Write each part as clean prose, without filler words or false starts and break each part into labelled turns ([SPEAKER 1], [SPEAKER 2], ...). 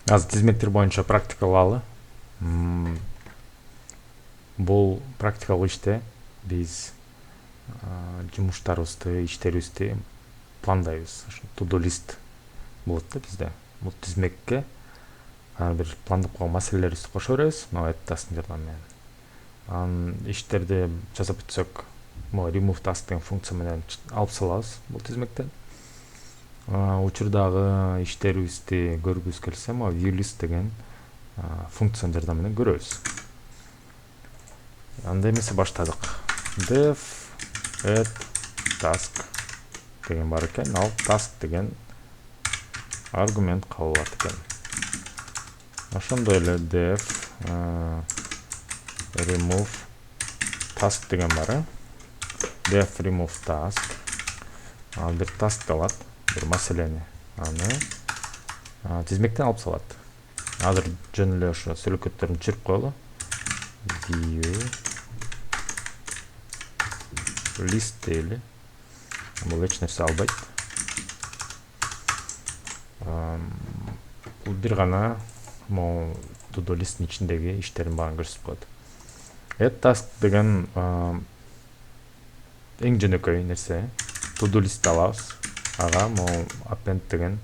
[SPEAKER 1] Азыр тизмектер боюнча практика кылалы. Бул практикалык иште биз жумуштарыбызды, иштерибизди пландайбыз. To-do list болот да бизде. Бул тизмекке бир пландап койгон маселелерибизди кошо беребиз, add tasктын жардамы менен. Анан иштерди жасап бүтсөк, могу remove task деген функция менен алып салабыз бул тизмектен. Учурдагы иштерибизди көргүбүз келсе, могу view list деген функциянын жардамы менен көрөбүз. Анда эмесе баштадык. Def add task деген бар экен. Ал task деген аргумент кабыл алат экен. Ошондой эле def remove task деген бар. Def remove task. Ал бир task алат, бир маселени. Аны тизмектен алып салат. Азыр жөн эле ошо сөйлөкөттөрүн чырып коелу. View list дейли. Бул эч нерсе албайт. Бул бир гана могу to-do lisттин ичиндеги иштердин баарын көрсөтүп коет. Add task деген эң жөнөкөй нерсе. To-do list алабыз. Ага могу append деген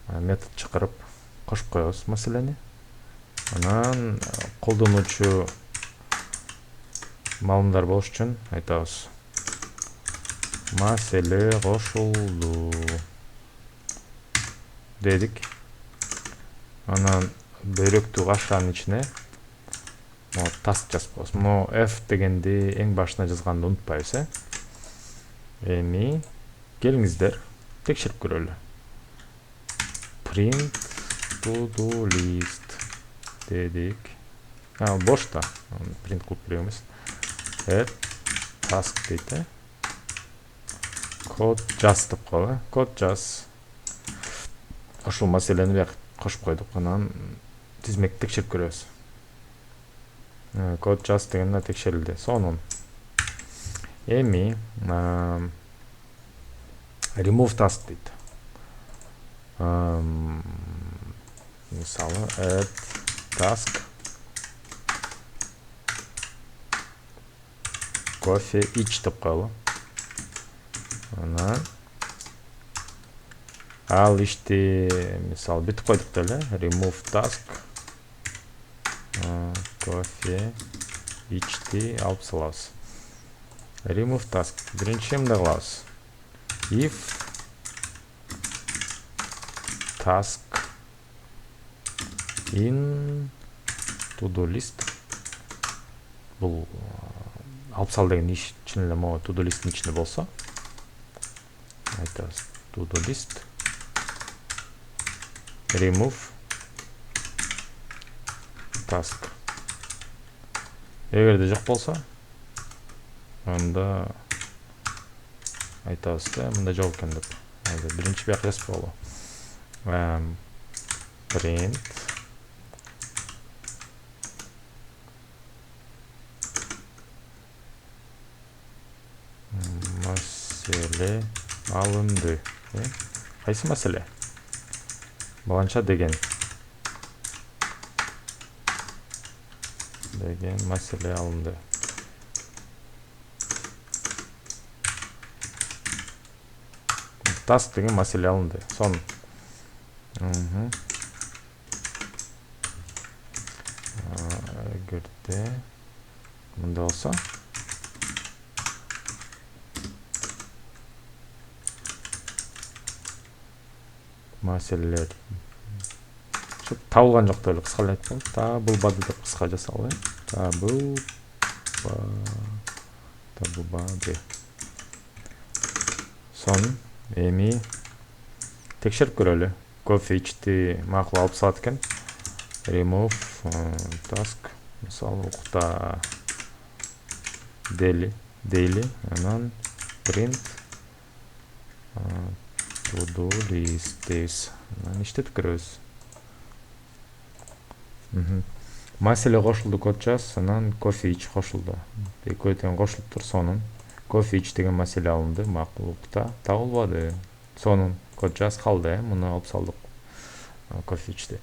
[SPEAKER 1] метод чакырып кошуп коебуз маселени. Анан колдонуучу маалымдар болуш үчүн айтабыз. Маселе кошулду дедик. Анан бөйрөктү кашанын ичине task жазып коебуз. Мына F дегенди эң башына жазганды унутпайбыз, Эми келиңиздер текшерип көрөлү. Print to-do list дедик. Бош да. Print кылып беребиз. Add task дейт. Код жаз деп коелу. Код жаз. Ошол маселени бияка кошуп койдук. Анан тизмекти текшерип көрөбүз. Код жаз дегенде текшерилди. Сонун. Эми remove task дейт. Мисалы add task кофе ич деп коелу. Анан ал ишти мисалы бүтүп койдук деле. Remove task кофе ичти алып салабыз. Remove task биринчи эмне кылабыз? If task in to-do list. Бул алып сал деген иш чын эле могу to-do lisттин ичинде болсо, айтабыз to-do list remove task. Эгерде жок болсо, анда айтабыз да, мында жок экен деп. Биринчи бияка жазып коелу. Print маселе алынды. Кайсы маселе? Баланча деген маселе алынды. Task деген маселе алынды. Сон. Эгерде мында болсо, маселелер табылган жок деп эле кыска эле айткан. Табылбады деп кыска жасалы. Табылбады. Сон. Эми текшерип көрөлү. Кофе ичти макул алып салат экен. Remove task. Мисалы укта дейли. Анан print to-do list дейбиз. Анан иштетип көрөбүз. Маселе кошулду, код жаз. Анан кофе ич кошулду. Экөө тең кошулуптур. Сонун. Кофе ич деген маселе алынды. Макул укта табылбады. Сонун. Код жаз калды. Муну алып салдык. кофе ичти.